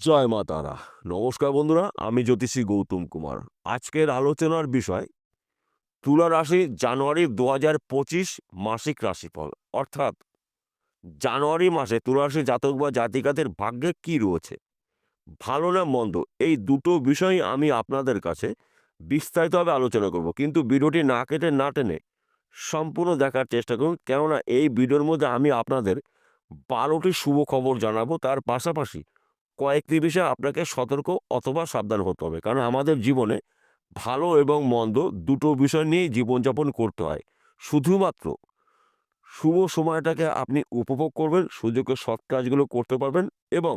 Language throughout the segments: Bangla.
জয় মা তারা। নমস্কার বন্ধুরা, আমি জ্যোতিষী গৌতম কুমার। আজকের আলোচনার বিষয় তুলা রাশি জানুয়ারি ২০২৫ মাসিক রাশিফল। অর্থাৎ জানুয়ারি মাসে তুলা রাশি জাতক বা জাতিকাদের ভাগ্যে কি রয়েছে, ভালো না মন্দ, এই দুটো বিষয় আমি আপনাদের কাছে বিস্তারিতভাবে আলোচনা করব। কিন্তু ভিডিওটি না কেটে না টেনে সম্পূর্ণ দেখার চেষ্টা করুন, কেননা এই ভিডিওর মধ্যে আমি আপনাদের ১২টি শুভ খবর জানাবো। তার পাশাপাশি কয়েকটি বিষয়ে আপনাকে সতর্ক অথবা সাবধান হতে হবে, কারণ আমাদের জীবনে ভালো এবং মন্দ দুটো বিষয় নিয়েই জীবনযাপন করতে হয়। শুধুমাত্র শুভ সময়টাকে আপনি উপভোগ করবেন, সুযোগে সৎ কাজগুলো করতে পারবেন, এবং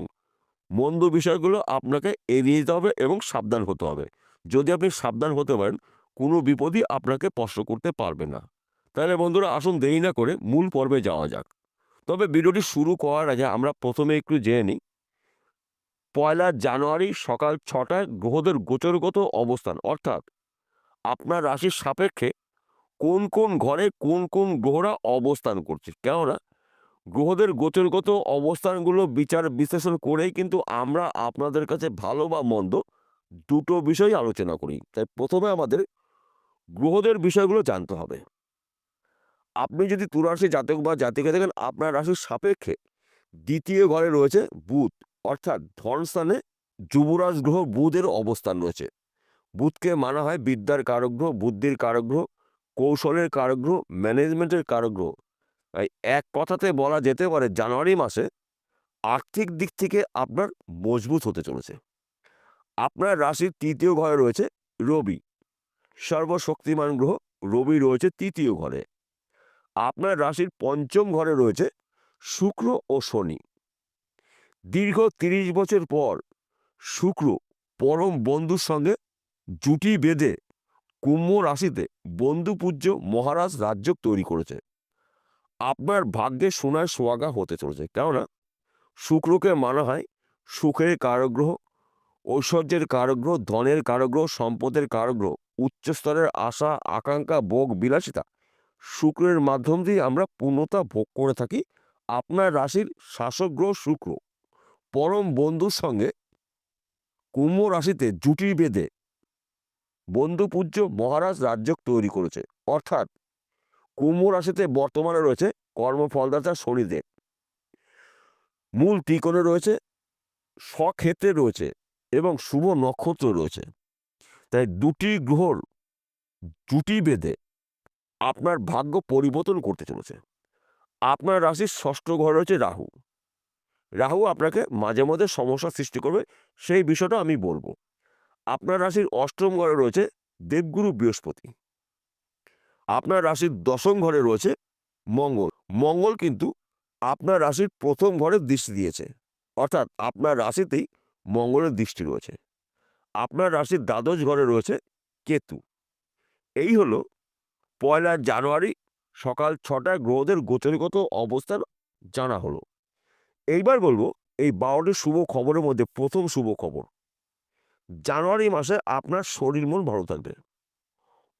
মন্দ বিষয়গুলো আপনাকে এড়িয়ে যেতে হবে এবং সাবধান হতে হবে। যদি আপনি সাবধান হতে পারেন, কোনো বিপদই আপনাকে স্পর্শ করতে পারবে না। তাহলে বন্ধুরা, আসুন দেরি না করে মূল পর্বে যাওয়া যাক। তবে ভিডিওটি শুরু করার আগে আমরা প্রথমে একটু জেনে নিই ১লা জানুয়ারি সকাল ৬টায় গ্রহদের গোচরগত অবস্থান, অর্থাৎ আপনার রাশির সাপেক্ষে কোন কোন ঘরে কোন কোন গ্রহরা অবস্থান করছে। কেননা গ্রহদের গোচরগত অবস্থানগুলো বিচার বিশ্লেষণ করেই কিন্তু আমরা আপনাদের কাছে ভালো বা মন্দ দুটো বিষয় আলোচনা করি। তাই প্রথমে আমাদের গ্রহদের বিষয়গুলো জানতে হবে। আপনি যদি তুলা রাশি জাতক বা জাতিকা দেখেন, আপনার রাশির সাপেক্ষে দ্বিতীয় ঘরে রয়েছে বুধ, অর্থাৎ ধনস্থানে যুবরাজ গ্রহ বুধের অবস্থান রয়েছে। বুধকে মানা হয় বিদ্যার কারক গ্রহ, বুদ্ধির কারক গ্রহ, কৌশলের কারক গ্রহ, ম্যানেজমেন্টের কারক গ্রহ। তাই এক কথাতে বলা যেতে পারে জানুয়ারি মাসে আর্থিক দিক থেকে আপনার মজবুত হতে চলেছে। আপনার রাশির তৃতীয় ঘরে রয়েছে রবি, সর্বশক্তিমান গ্রহ। রবি রয়েছে তৃতীয় ঘরে। আপনার রাশির পঞ্চম ঘরে রয়েছে শুক্র ও শনি। দীর্ঘ ৩০ বছর পর শুক্র পরম বন্ধুর সঙ্গে জুটি বেঁধে কুম্ভ রাশিতে বন্ধুপূজ্য মহারাজ রাজযোগ তৈরি করেছে। আপনার ভাগ্যে সোনার সোহাগা হতে চলেছে, কেননা শুক্রকে মানা হয় সুখের কারক গ্রহ, ঐশ্বর্যের কারক গ্রহ, ধনের কারক গ্রহ, সম্পদের কারক গ্রহ। উচ্চস্তরের আশা আকাঙ্ক্ষা ভোগ বিলাসিতা শুক্রের মাধ্যম দিয়ে আমরা পূর্ণতা ভোগ করে থাকি। আপনার রাশির শাসক গ্রহ শুক্র পরম বন্ধুর সঙ্গে কুম্ভ রাশিতে জুটি বেঁধে বন্ধুপূজ্য মহারাজ রাজযোগ তৈরি করেছে। অর্থাৎ কুম্ভ রাশিতে বর্তমানে রয়েছে কর্মফলদাতা শনিদেব, মূল ত্রিকোণে রয়েছে, স্বক্ষেত্রে রয়েছে এবং শুভ নক্ষত্র রয়েছে। তাই দুটি গ্রহর জুটি বেঁধে আপনার ভাগ্য পরিবর্তন করতে চলেছে। আপনার রাশির ষষ্ঠ ঘরে রয়েছে রাহু। রাহু আপনাকে মাঝে মাঝে সমস্যা সৃষ্টি করবে, সেই বিষয়টা আমি বলবো। আপনার রাশির অষ্টম ঘরে রয়েছে দেবগুরু বৃহস্পতি। আপনার রাশির দশম ঘরে রয়েছে মঙ্গল। মঙ্গল কিন্তু আপনার রাশির প্রথম ঘরে দৃষ্টি দিয়েছে, অর্থাৎ আপনার রাশিতেই মঙ্গলের দৃষ্টি রয়েছে। আপনার রাশির দ্বাদশ ঘরে রয়েছে কেতু। এই হলো ১লা জানুয়ারি সকাল ৬টায় গ্রহদের গোচরগত অবস্থান জানা হলো। এইবার বলবো এই ১২টি শুভ খবরের মধ্যে প্রথম শুভ খবর, জানুয়ারি মাসে আপনার শরীর মন ভালো থাকবে।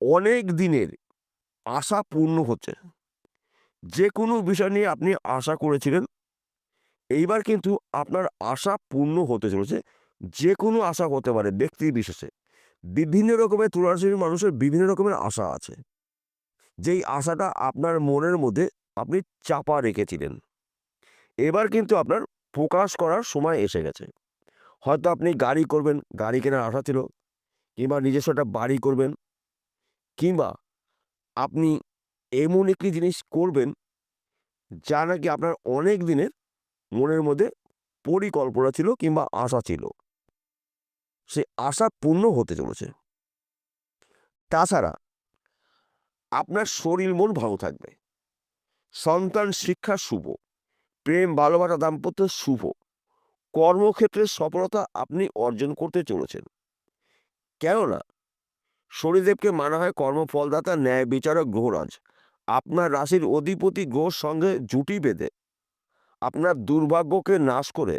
অনেক দিনের আশা পূর্ণ হচ্ছে। যে কোনো বিষয় নিয়ে আপনি আশা করেছিলেন, এইবার কিন্তু আপনার আশা পূর্ণ হতে চলেছে। যে কোনো আশা হতে পারে ব্যক্তি বিশেষে। বিভিন্ন রকমের তুলা রাশির মানুষের বিভিন্ন রকমের আশা আছে, যেই আশাটা আপনার মনের মধ্যে আপনি চাপা রেখেছিলেন, এবার কিন্তু আপনার প্রকাশ করার সময় এসে গেছে। হয়তো আপনি গাড়ি করবেন, গাড়ি কেনার আশা ছিল, কিংবা নিজস্ব একটা বাড়ি করবেন, কিংবা আপনি এমন একটি জিনিস করবেন যা নাকি আপনার অনেক দিনের মনের মধ্যে পরিকল্পনা ছিল কিংবা আশা ছিল, সে আশা পূর্ণ হতে চলেছে। তাছাড়া আপনার শরীর মন ভালো থাকবে। সন্তান শিক্ষা শুভ, প্রেম ভালোবাসা দাম্পত্য শুভ, কর্মক্ষেত্রে সফলতা আপনি অর্জন করতে চলেছেন। কেননা শনিদেবকে মানা হয় কর্মফলদাতা, ন্যায় বিচারক গ্রহরাজ। আপনার রাশির অধিপতি গ্রহর সঙ্গে জুটি বেঁধে আপনার দুর্ভাগ্যকে নাশ করে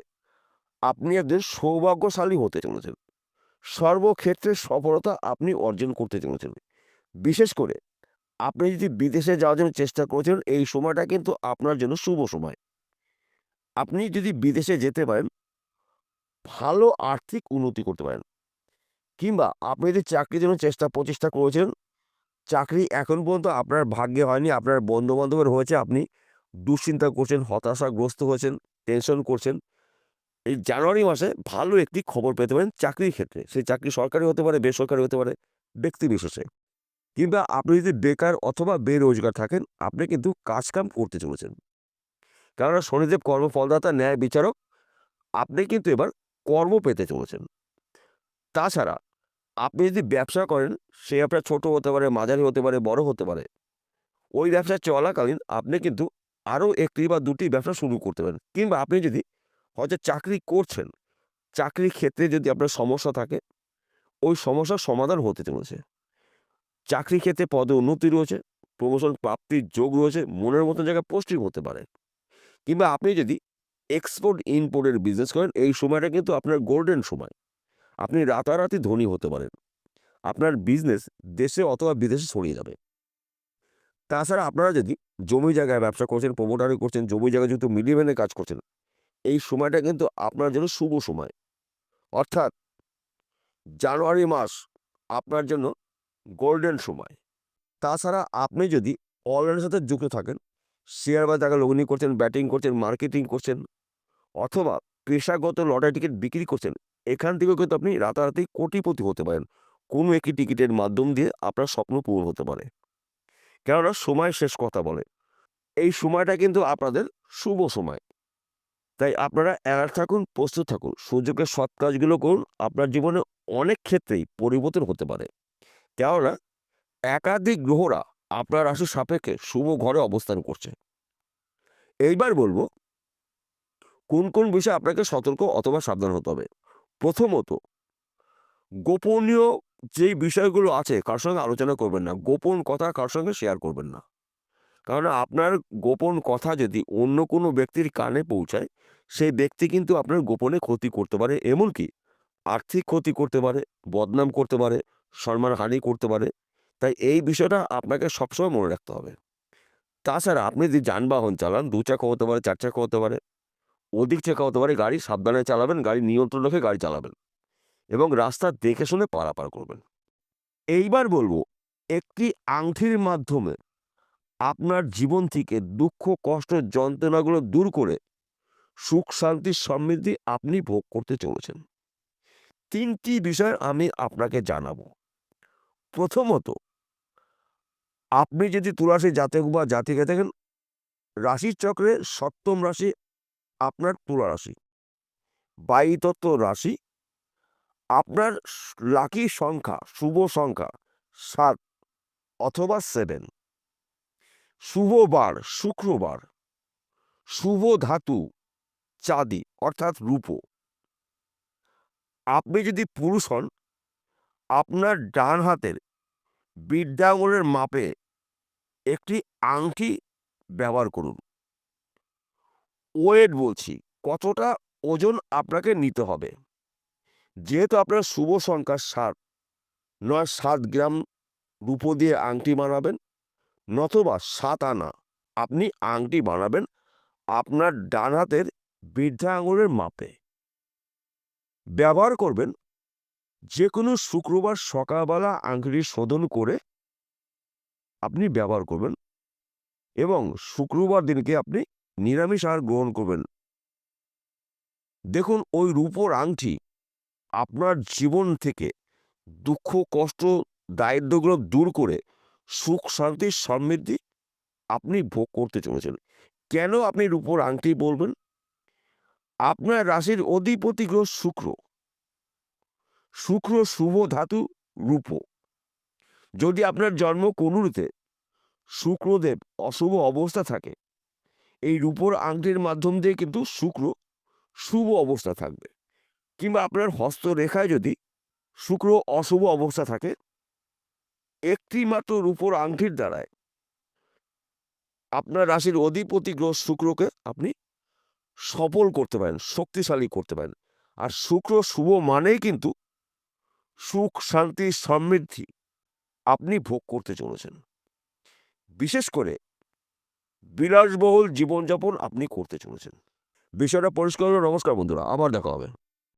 আপনি একজন সৌভাগ্যশালী হতে চলেছেন। সর্বক্ষেত্রে সফলতা আপনি অর্জন করতে চলেছেন। বিশেষ করে আপনি যদি বিদেশে যাওয়ার জন্য চেষ্টা করেছেন, এই সময়টা কিন্তু আপনার জন্য শুভ সময়। আপনি যদি বিদেশে যেতে পারেন, ভালো আর্থিক উন্নতি করতে পারেন। কিংবা আপনি যদি চাকরির জন্য প্রচেষ্টা করেছেন, চাকরি এখন পর্যন্ত আপনার ভাগ্যে হয়নি, আপনার বন্ধু-বান্ধবের হয়েছে, আপনি দুশ্চিন্তা করছেন, হতাশাগ্রস্ত হয়েছেন, টেনশন করছেন। এই জানুয়ারি মাসে ভালো একটি খবর পেতে পারেন চাকরির ক্ষেত্রে। সেই চাকরি সরকারি হতে পারে, বেসরকারি হতে পারে, ব্যক্তি বিশেষে। কিংবা আপনি যদি বেকার অথবা বেরোজগার থাকেন, আপনি কিন্তু কাজকাম করতে চলেছেন। কেননা শনিদেব কর্মফলদাতা, ন্যায় বিচারক। আপনি কিন্তু এবার কর্ম পেতে চলেছেন। তাছাড়া আপনি যদি ব্যবসা করেন, সে আপনার ছোট হতে পারে, মাঝারি হতে পারে, বড় হতে পারে। ওই ব্যবসা চলাকালীন আপনি কিন্তু আরও ১টি বা ২টি ব্যবসা শুরু করতে পারেন। কিংবা আপনি যদি হয়তো চাকরি করছেন, চাকরির ক্ষেত্রে যদি আপনার সমস্যা থাকে, ওই সমস্যার সমাধান হতে চলেছে। চাকরির ক্ষেত্রে পদে উন্নতি রয়েছে, প্রমোশন প্রাপ্তির যোগ রয়েছে, মনের মতো জায়গায় পোস্টিং হতে পারে। কিংবা আপনি যদি এক্সপোর্ট ইম্পোর্টের বিজনেস করেন, এই সময়টা কিন্তু আপনার গোল্ডেন সময়। আপনি রাতারাতি ধনী হতে পারেন। আপনার বিজনেস দেশে অথবা বিদেশে ছড়িয়ে যাবে। তাছাড়া আপনারা যদি জমি জায়গায় ব্যবসা করছেন, প্রমোটারি করছেন, জমি জায়গায় যেহেতু মিডলম্যানের কাজ করছেন, এই সময়টা কিন্তু আপনার জন্য শুভ সময়। অর্থাৎ জানুয়ারি মাস আপনার জন্য গোল্ডেন সময়। তাছাড়া আপনি যদি অনলাইনের সাথে যুক্ত থাকেন, শেয়ার বাজারে লগ্নি করছেন, ব্যাটিং করছেন, মার্কেটিং করছেন, অথবা পেশাগত লটারি টিকিট বিক্রি করছেন, এখান থেকেও কিন্তু আপনি রাতারাতি কোটিপতি হতে পারেন। কোনো একটি টিকিটের মাধ্যম দিয়ে আপনার স্বপ্ন পূরণ হতে পারে। কেননা সময় শেষ কথা বলে। এই সময়টা কিন্তু আপনাদের শুভ সময়। তাই আপনারা অ্যালার্ট থাকুন, প্রস্তুত থাকুন। সুযোগের সৎ কাজগুলো করুন। আপনার জীবনে অনেক ক্ষেত্রেই পরিবর্তন হতে পারে। কেননা একাধিক গ্রহরা আপনার রাশির সাপেক্ষে শুভ ঘরে অবস্থান করছে। এইবার বলবো কোন কোন বিষয়ে আপনাকে সতর্ক অথবা সাবধান হতে হবে। প্রথমত, গোপনীয় যেই বিষয়গুলো আছে কার সঙ্গে আলোচনা করবেন না। গোপন কথা কার সঙ্গে শেয়ার করবেন না। কারণ আপনার গোপন কথা যদি অন্য কোনো ব্যক্তির কানে পৌঁছায়, সেই ব্যক্তি কিন্তু আপনার গোপনে ক্ষতি করতে পারে। এমনকি আর্থিক ক্ষতি করতে পারে, বদনাম করতে পারে, সম্মানহানি করতে পারে। তাই এই বিষয়টা আপনাকে সবসময় মনে রাখতে হবে। তাছাড়া আপনি যদি যানবাহন চালান, ২ চাকা হতে পারে, ৪ চাকা হতে পারে, অধিক চাকা হতে পারে, গাড়ি সাবধানে চালাবেন, গাড়ি নিয়ন্ত্রণ রেখে গাড়ি চালাবেন এবং রাস্তা দেখে শুনে পারাপার করবেন। এইবার বলবো, একটি আংটির মাধ্যমে আপনার জীবন থেকে দুঃখ, কষ্ট, যন্ত্রণাগুলো দূর করে সুখ, শান্তি, সমৃদ্ধি আপনি ভোগ করতে চলেছেন। ৩টি বিষয় আমি আপনাকে জানাবো। প্রথমত, আপনি যদি তুলা রাশির জাতক বা জাতিকা থাকেন, রাশির চক্রে ৭ম রাশি আপনার তুলা রাশি। বায়ুতত্ত্ব রাশি। আপনার লাকি সংখ্যা, শুভ সংখ্যা ৭ অথবা 7। শুভ বার শুক্রবার। শুভ ধাতু চাঁদি অর্থাৎ রূপো। আপনি যদি পুরুষ হন, আপনার ডান হাতের বৃদ্ধা আঙুলের মাপে একটি আংটি ব্যবহার করুন। ওয়েট বলছি, কতটা ওজন আপনাকে নিতে হবে। যেহেতু আপনার শুভ সংখ্যা ৭, নয় ৭ গ্রাম রূপো দিয়ে আংটি বানাবেন, নতুবা ৭ আনা আপনি আংটি বানাবেন আপনার ডান হাতের বৃদ্ধা আঙুলের মাপে। ব্যবহার করবেন যে কোনো শুক্রবার সকালবেলা আংটি শোধন করে আপনি ব্যবহার করবেন এবং শুক্রবার দিনকে আপনি নিরামিষ আহার গ্রহণ করবেন। দেখুন, ওই রূপোর আংটি আপনার জীবন থেকে দুঃখ, কষ্ট, দারিদ্র্যগুলো দূর করে সুখ, শান্তি, সমৃদ্ধি আপনি ভোগ করতে চলেছেন। কেন আপনি রূপোর আংটি বলবেন? আপনার রাশির অধিপতি গ্রহ শুক্র। শুক্র শুভ ধাতু রূপো। যদি আপনার জন্ম কুণ্ডলিতে শুক্রদেব অশুভ অবস্থা থাকে, এই রূপোর আংটির মাধ্যম দিয়ে কিন্তু শুক্র শুভ অবস্থা থাকবে। কিংবা আপনার হস্তরেখায় যদি শুক্র অশুভ অবস্থা থাকে, একটি মাত্র রূপোর আংটির দ্বারায় আপনার রাশির অধিপতি গ্রহ শুক্রকে আপনি সফল করতে পারেন, শক্তিশালী করতে পারেন। আর শুক্র শুভ মানেই কিন্তু সুখ, শান্তি, সমৃদ্ধি আপনি ভোগ করতে চলেছেন। বিশেষ করে বিলাসবহুল জীবনযাপন আপনি করতে চলেছেন। বিষয়টা পরিষ্কার হলো। নমস্কার বন্ধুরা, আবার দেখা হবে।